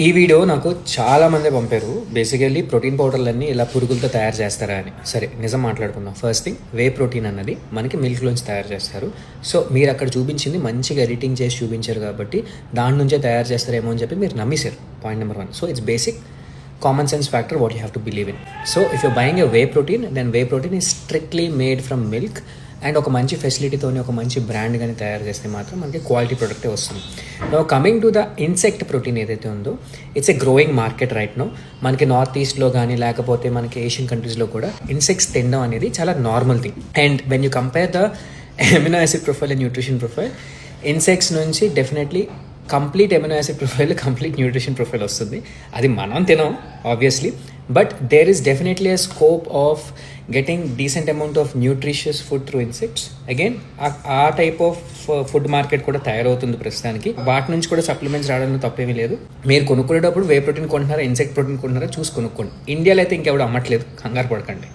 ఈ వీడియో నాకు చాలామంది పంపారు. బేసికల్లీ ప్రోటీన్ పౌడర్లన్నీ ఇలా పురుగులతో తయారు చేస్తారా అని. సరే, నిజం మాట్లాడుకుందాం. ఫస్ట్ థింగ్, వే ప్రోటీన్ అన్నది మనకి మిల్క్లోంచి తయారు చేస్తారు. సో మీరు అక్కడ చూపించింది మంచిగా ఎడిటింగ్ చేసి చూపించారు కాబట్టి దాని నుంచే తయారు చేస్తారేమో అని చెప్పి మీరు నమ్మేశారు. Point number 1. So it's basic common sense factor what you have to believe in. So if you buying a whey protein, then whey protein is strictly made from milk and ఒక మంచి ఫెసిలిటీతోని ఒక మంచి బ్రాండ్ కానీ తయారు చేస్తే మాత్రం మనకి quality ప్రొడక్టే వస్తుంది. No coming to the insect protein ఏదైతే ఉందో, it's a growing market right no. మనకి నార్త్ ఈస్ట్లో కానీ లేకపోతే మనకి ఏషియన్ కంట్రీస్లో కూడా ఇన్సెక్ట్స్ తినడం అనేది చాలా normal thing. And when you compare the amino acid profile and nutrition profile, insects నుంచి definitely complete amino acid profile, complete nutrition profile వస్తుంది. అది మనం తినాం obviously, but there is definitely a scope of getting decent amount of nutritious food through insects. Again ఆ type of food market కూడా తయారవుతుంది ప్రస్తుతానికి. వాటి నుంచి కూడా సప్లిమెంట్స్ రావడంలో తప్పేమీ లేదు. మీరు కొనుక్కునేటప్పుడు వే ప్రోటీన్ కొంటున్నారా, ఇన్సెక్ట్ ప్రోటీన్ కొంటున్నారా చూసి కొనుక్కోండి. ఇండియాలో అయితే ఇంకెవడు అమ్మట్లేదు, కంగారు పడకండి.